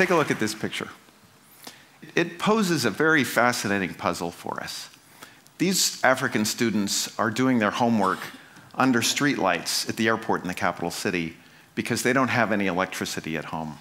Take a look at this picture. It poses a very fascinating puzzle for us. These African students are doing their homework under streetlights at the airport in the capital city because they don't have any electricity at home.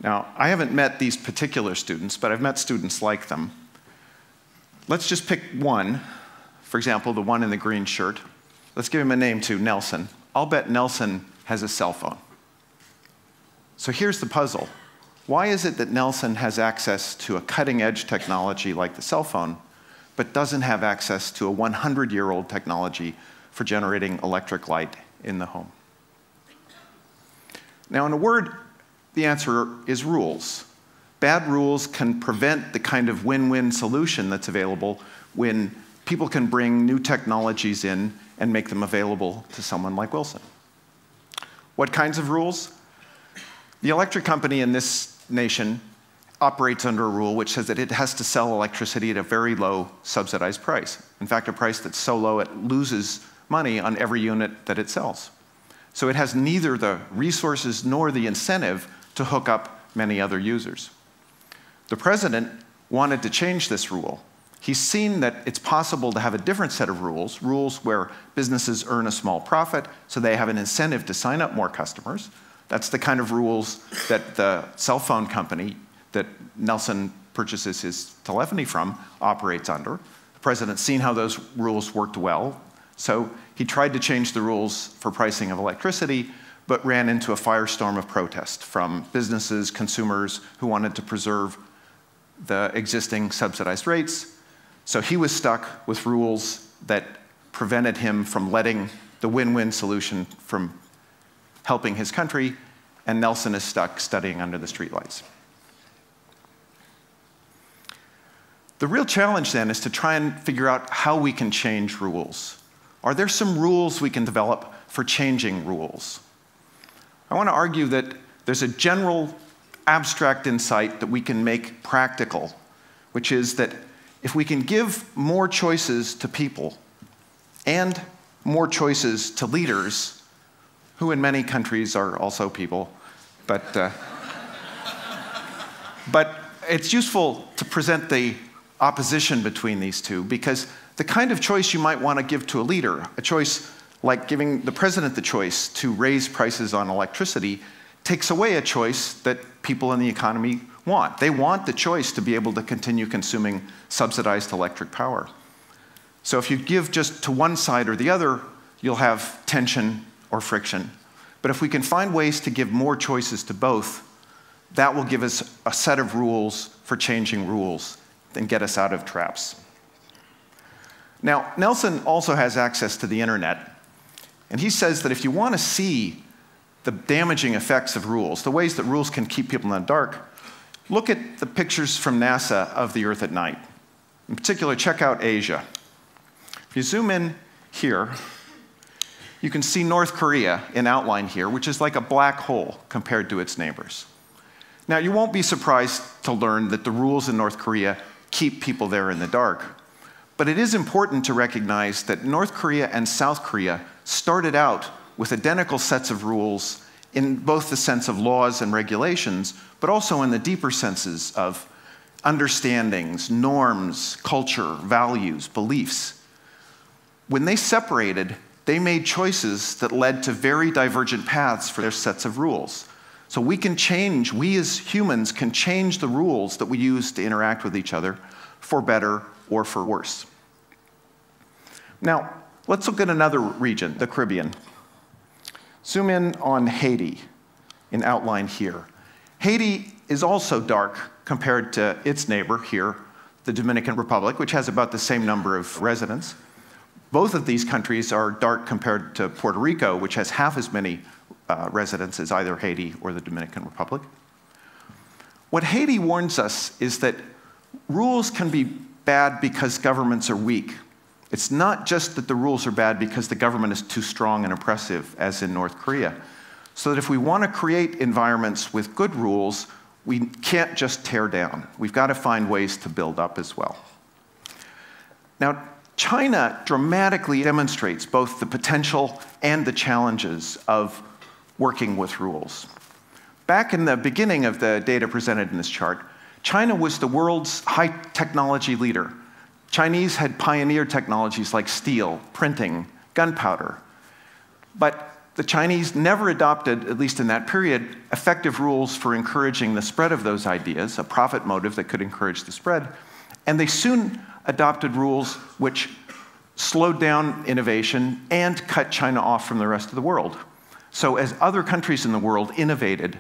Now, I haven't met these particular students, but I've met students like them. Let's just pick one. For example, the one in the green shirt. Let's give him a name too, Nelson. I'll bet Nelson has a cell phone. So here's the puzzle. Why is it that Nelson has access to a cutting-edge technology like the cell phone, but doesn't have access to a 100-year-old technology for generating electric light in the home? Now, in a word, the answer is rules. Bad rules can prevent the kind of win-win solution that's available when people can bring new technologies in and make them available to someone like Wilson. What kinds of rules? The electric company in this nation operates under a rule which says that it has to sell electricity at a very low subsidized price. In fact, a price that's so low it loses money on every unit that it sells. So it has neither the resources nor the incentive to hook up many other users. The president wanted to change this rule. He's seen that it's possible to have a different set of rules, rules where businesses earn a small profit, so they have an incentive to sign up more customers. That's the kind of rules that the cell phone company that Nelson purchases his telephony from operates under. The president's seen how those rules worked well, so he tried to change the rules for pricing of electricity, but ran into a firestorm of protest from businesses, consumers who wanted to preserve the existing subsidized rates. So he was stuck with rules that prevented him from letting the win-win solution from helping his country, and Nelson is stuck studying under the streetlights. The real challenge then is to try and figure out how we can change rules. Are there some rules we can develop for changing rules? I want to argue that there's a general abstract insight that we can make practical, which is that if we can give more choices to people and more choices to leaders, who in many countries are also people, but it's useful to present the opposition between these two, because the kind of choice you might want to give to a leader, a choice like giving the president the choice to raise prices on electricity, takes away a choice that people in the economy want. They want the choice to be able to continue consuming subsidized electric power. So if you give just to one side or the other, you'll have tension or friction. But if we can find ways to give more choices to both, that will give us a set of rules for changing rules and get us out of traps. Now, Nelson also has access to the internet, and he says that if you want to see the damaging effects of rules, the ways that rules can keep people in the dark, look at the pictures from NASA of the Earth at night. In particular, check out Asia. If you zoom in here, you can see North Korea in outline here, which is like a black hole compared to its neighbors. Now, you won't be surprised to learn that the rules in North Korea keep people there in the dark. But it is important to recognize that North Korea and South Korea started out with identical sets of rules in both the sense of laws and regulations, but also in the deeper senses of understandings, norms, culture, values, beliefs. When they separated, they made choices that led to very divergent paths for their sets of rules. So we can change, we as humans can change the rules that we use to interact with each other for better or for worse. Now, let's look at another region, the Caribbean. Zoom in on Haiti in outline here. Haiti is also dark compared to its neighbor here, the Dominican Republic, which has about the same number of residents. Both of these countries are dark compared to Puerto Rico, which has half as many residents as either Haiti or the Dominican Republic. What Haiti warns us is that rules can be bad because governments are weak. It's not just that the rules are bad because the government is too strong and oppressive, as in North Korea. So that if we want to create environments with good rules, we can't just tear down. We've got to find ways to build up as well. Now, China dramatically demonstrates both the potential and the challenges of working with rules. Back in the beginning of the data presented in this chart, China was the world's high technology leader. Chinese had pioneered technologies like steel, printing, gunpowder. But the Chinese never adopted, at least in that period, effective rules for encouraging the spread of those ideas, a profit motive that could encourage the spread. And they soon adopted rules which slowed down innovation and cut China off from the rest of the world. So as other countries in the world innovated,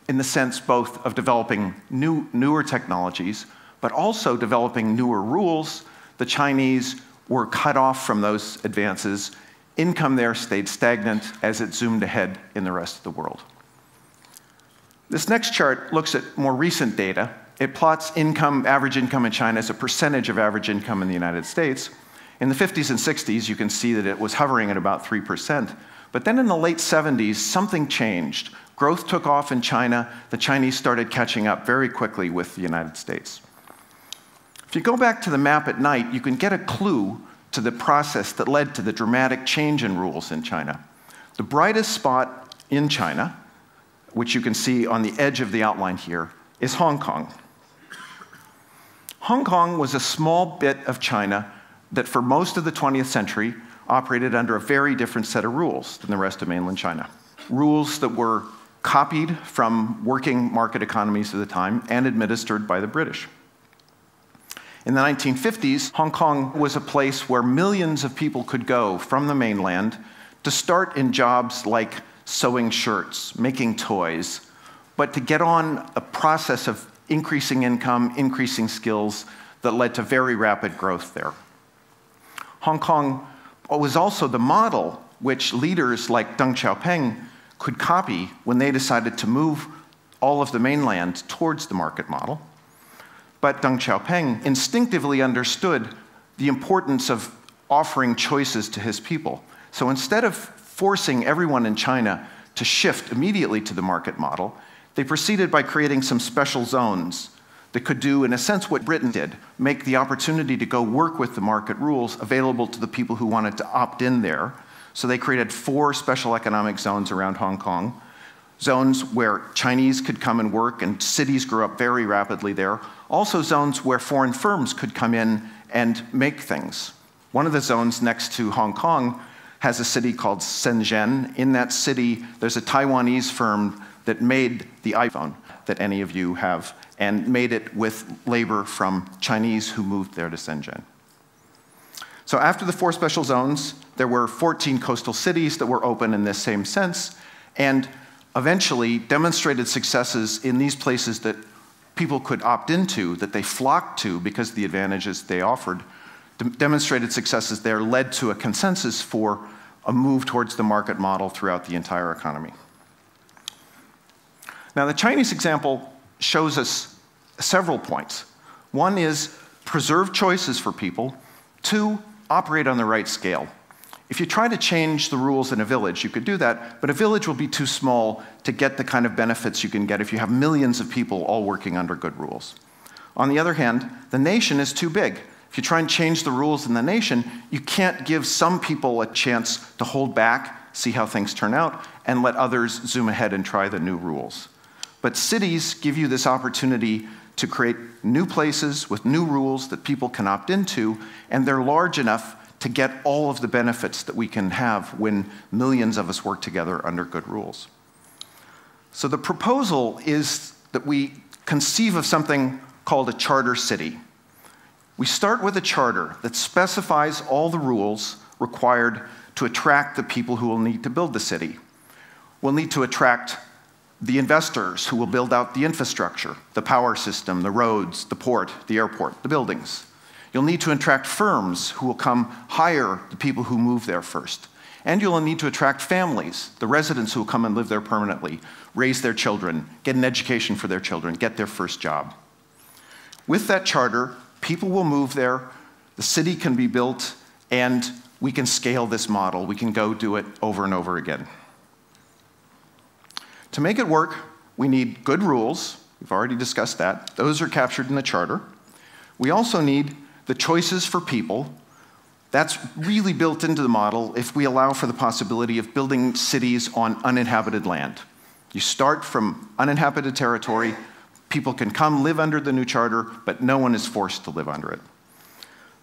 in the sense both of developing newer technologies, but also developing newer rules, the Chinese were cut off from those advances. Income there stayed stagnant as it zoomed ahead in the rest of the world. This next chart looks at more recent data. It plots average income in China as a percentage of average income in the United States. In the 50s and 60s, you can see that it was hovering at about 3%. But then in the late 70s, something changed. Growth took off in China. The Chinese started catching up very quickly with the United States. If you go back to the map at night, you can get a clue to the process that led to the dramatic change in rules in China. The brightest spot in China, which you can see on the edge of the outline here, is Hong Kong. Hong Kong was a small bit of China that for most of the 20th century operated under a very different set of rules than the rest of mainland China. Rules that were copied from working market economies of the time and administered by the British. In the 1950s, Hong Kong was a place where millions of people could go from the mainland to start in jobs like sewing shirts, making toys, but to get on a process of increasing income, increasing skills that led to very rapid growth there. Hong Kong was also the model which leaders like Deng Xiaoping could copy when they decided to move all of the mainland towards the market model. But Deng Xiaoping instinctively understood the importance of offering choices to his people. So instead of forcing everyone in China to shift immediately to the market model, they proceeded by creating some special zones that could do, in a sense, what Britain did, make the opportunity to go work with the market rules available to the people who wanted to opt in there. So they created 4 special economic zones around Hong Kong, zones where Chinese could come and work and cities grew up very rapidly there. Also zones where foreign firms could come in and make things. One of the zones next to Hong Kong has a city called Shenzhen. In that city, there's a Taiwanese firm that made the iPhone that any of you have, and made it with labor from Chinese who moved there to Shenzhen. So after the 4 special zones, there were 14 coastal cities that were open in this same sense, and eventually demonstrated successes in these places that people could opt into, that they flocked to because of the advantages they offered. Demonstrated successes there led to a consensus for a move towards the market model throughout the entire economy. Now, the Chinese example shows us several points. One is preserve choices for people. 2, operate on the right scale. If you try to change the rules in a village, you could do that, but a village will be too small to get the kind of benefits you can get if you have millions of people all working under good rules. On the other hand, the nation is too big. If you try and change the rules in the nation, you can't give some people a chance to hold back, see how things turn out, and let others zoom ahead and try the new rules. But cities give you this opportunity to create new places with new rules that people can opt into, and they're large enough to get all of the benefits that we can have when millions of us work together under good rules. So the proposal is that we conceive of something called a charter city. We start with a charter that specifies all the rules required to attract the people who will need to build the city. We'll need to attract the investors who will build out the infrastructure, the power system, the roads, the port, the airport, the buildings. You'll need to attract firms who will come hire the people who move there first. And you'll need to attract families, the residents who will come and live there permanently, raise their children, get an education for their children, get their first job. With that charter, people will move there, the city can be built, and we can scale this model. We can go do it over and over again. To make it work, we need good rules. We've already discussed that. Those are captured in the charter. We also need the choices for people. That's really built into the model if we allow for the possibility of building cities on uninhabited land. You start from uninhabited territory. People can come live under the new charter, but no one is forced to live under it.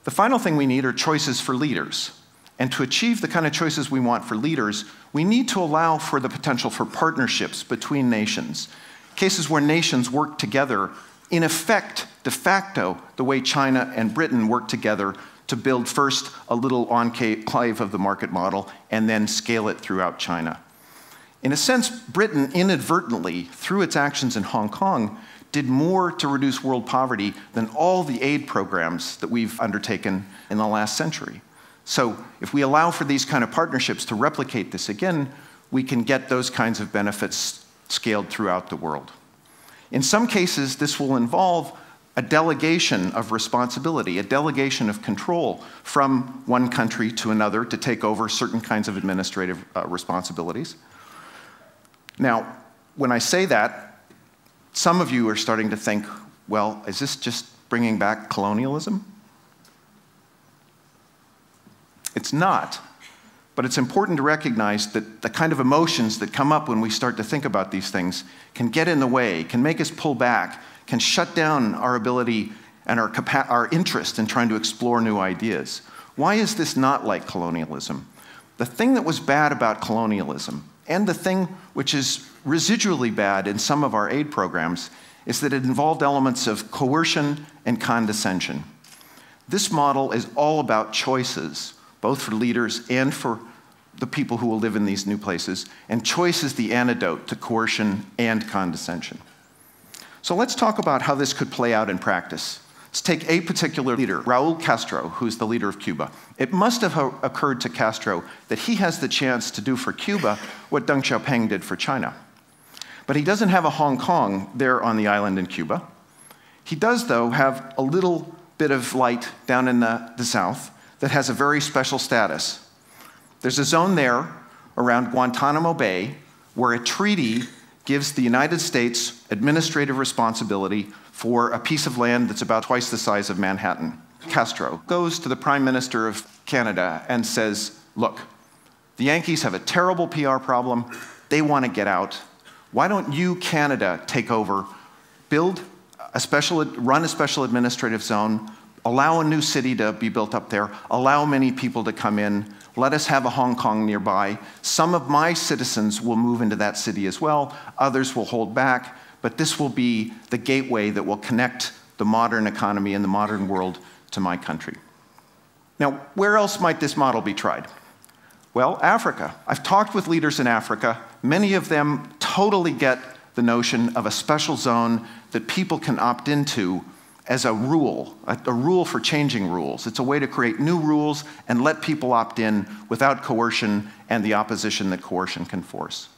The final thing we need are choices for leaders. And to achieve the kind of choices we want for leaders, we need to allow for the potential for partnerships between nations. Cases where nations work together, in effect, de facto, the way China and Britain work together to build first a little enclave of the market model and then scale it throughout China. In a sense, Britain inadvertently, through its actions in Hong Kong, did more to reduce world poverty than all the aid programs that we've undertaken in the last century. So if we allow for these kind of partnerships to replicate this again, we can get those kinds of benefits scaled throughout the world. In some cases, this will involve a delegation of responsibility, a delegation of control from one country to another to take over certain kinds of administrative responsibilities. Now, when I say that, some of you are starting to think, well, is this just bringing back colonialism? It's not, but it's important to recognize that the kind of emotions that come up when we start to think about these things can get in the way, can make us pull back, can shut down our ability and our interest in trying to explore new ideas. Why is this not like colonialism? The thing that was bad about colonialism, and the thing which is residually bad in some of our aid programs, is that it involved elements of coercion and condescension. This model is all about choices, both for leaders and for the people who will live in these new places, and choice is the antidote to coercion and condescension. So let's talk about how this could play out in practice. Let's take a particular leader, Raul Castro, who's the leader of Cuba. It must have occurred to Castro that he has the chance to do for Cuba what Deng Xiaoping did for China. But he doesn't have a Hong Kong there on the island in Cuba. He does, though, have a little bit of light down in the south that has a very special status. There's a zone there around Guantanamo Bay where a treaty gives the United States administrative responsibility for a piece of land that's about twice the size of Manhattan. Castro goes to the Prime Minister of Canada and says, look, the Yankees have a terrible PR problem. They want to get out. Why don't you, Canada, take over, run a special administrative zone, allow a new city to be built up there, allow many people to come in, let us have a Hong Kong nearby. Some of my citizens will move into that city as well, others will hold back, but this will be the gateway that will connect the modern economy and the modern world to my country. Now, where else might this model be tried? Well, Africa. I've talked with leaders in Africa. Many of them totally get the notion of a special zone that people can opt into as a rule for changing rules. It's a way to create new rules and let people opt in without coercion and the opposition that coercion can force.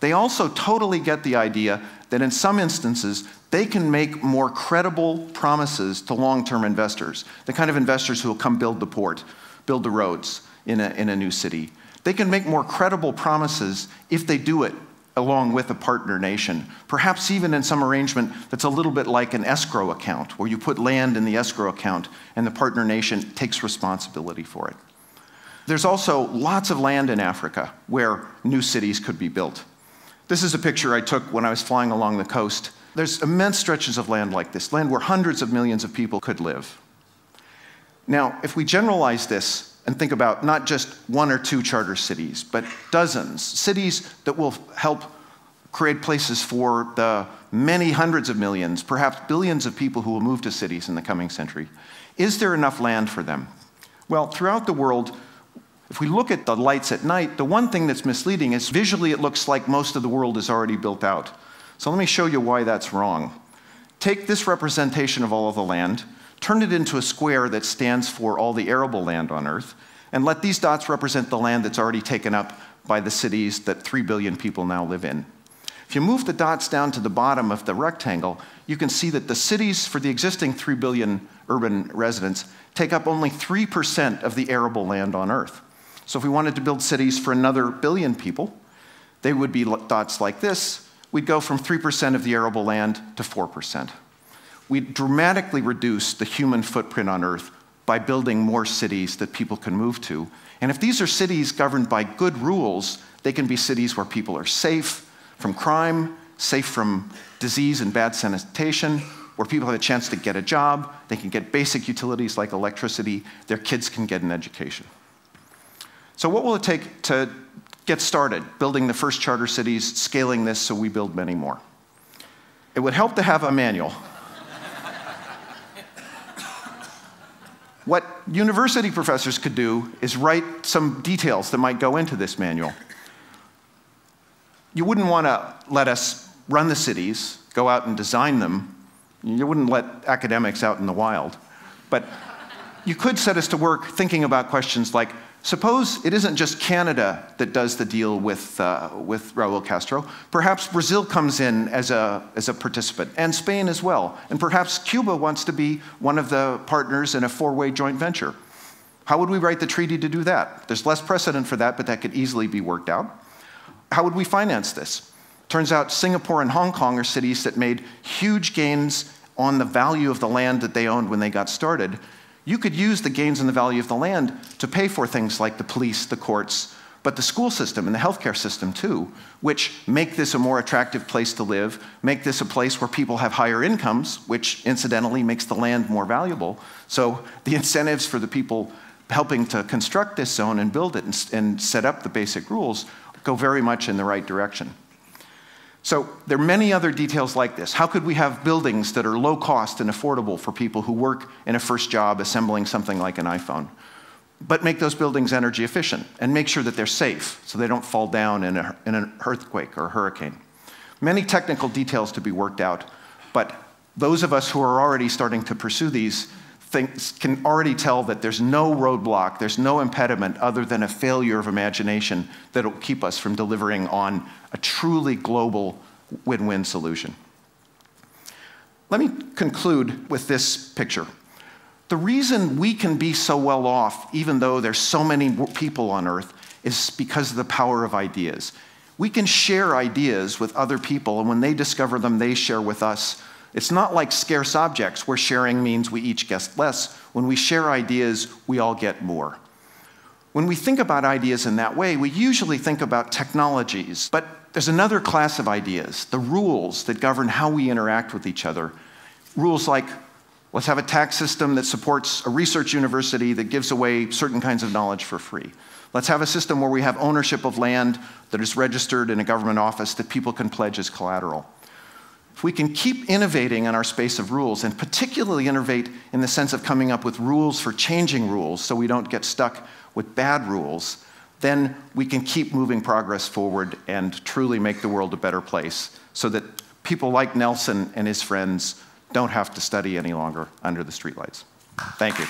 They also totally get the idea that in some instances, they can make more credible promises to long-term investors, the kind of investors who will come build the port, build the roads in a new city. They can make more credible promises if they do it along with a partner nation, perhaps even in some arrangement that's a little bit like an escrow account, where you put land in the escrow account and the partner nation takes responsibility for it. There's also lots of land in Africa where new cities could be built. This is a picture I took when I was flying along the coast. There's immense stretches of land like this, land where hundreds of millions of people could live. Now, if we generalize this and think about not just one or two charter cities, but dozens, cities that will help create places for the many hundreds of millions, perhaps billions of people who will move to cities in the coming century, is there enough land for them? Well, throughout the world, if we look at the lights at night, the one thing that's misleading is visually it looks like most of the world is already built out. So let me show you why that's wrong. Take this representation of all of the land, turn it into a square that stands for all the arable land on Earth, and let these dots represent the land that's already taken up by the cities that 3 billion people now live in. If you move the dots down to the bottom of the rectangle, you can see that the cities for the existing 3 billion urban residents take up only 3% of the arable land on Earth. So if we wanted to build cities for another billion people, they would be dots like this. We'd go from 3% of the arable land to 4%. We'd dramatically reduce the human footprint on Earth by building more cities that people can move to. And if these are cities governed by good rules, they can be cities where people are safe, from crime, safe from disease and bad sanitation, where people have a chance to get a job, they can get basic utilities like electricity, their kids can get an education. So what will it take to get started building the first charter cities, scaling this so we build many more? It would help to have a manual. What university professors could do is write some details that might go into this manual. You wouldn't want to let us run the cities, go out and design them. You wouldn't let academics out in the wild. But you could set us to work thinking about questions like, suppose it isn't just Canada that does the deal with Raul Castro. Perhaps Brazil comes in as a participant, and Spain as well. And perhaps Cuba wants to be one of the partners in a four-way joint venture. How would we write the treaty to do that? There's less precedent for that, but that could easily be worked out. How would we finance this? Turns out Singapore and Hong Kong are cities that made huge gains on the value of the land that they owned when they got started. You could use the gains in the value of the land to pay for things like the police, the courts, but the school system and the healthcare system too, which make this a more attractive place to live, make this a place where people have higher incomes, which incidentally makes the land more valuable. So the incentives for the people helping to construct this zone and build it and set up the basic rules go very much in the right direction. So there are many other details like this. How could we have buildings that are low cost and affordable for people who work in a first job assembling something like an iPhone, but make those buildings energy efficient and make sure that they're safe so they don't fall down in an earthquake or a hurricane? Many technical details to be worked out, but those of us who are already starting to pursue these things can already tell that there's no roadblock, there's no impediment other than a failure of imagination that will keep us from delivering on a truly global win-win solution. Let me conclude with this picture. The reason we can be so well off, even though there's so many people on Earth, is because of the power of ideas. We can share ideas with other people, and when they discover them, they share with us. It's not like scarce objects, where sharing means we each get less. When we share ideas, we all get more. When we think about ideas in that way, we usually think about technologies. But there's another class of ideas, the rules that govern how we interact with each other. Rules like, let's have a tax system that supports a research university that gives away certain kinds of knowledge for free. Let's have a system where we have ownership of land that is registered in a government office that people can pledge as collateral. If we can keep innovating in our space of rules, and particularly innovate in the sense of coming up with rules for changing rules so we don't get stuck with bad rules, then we can keep moving progress forward and truly make the world a better place so that people like Nelson and his friends don't have to study any longer under the streetlights. Thank you.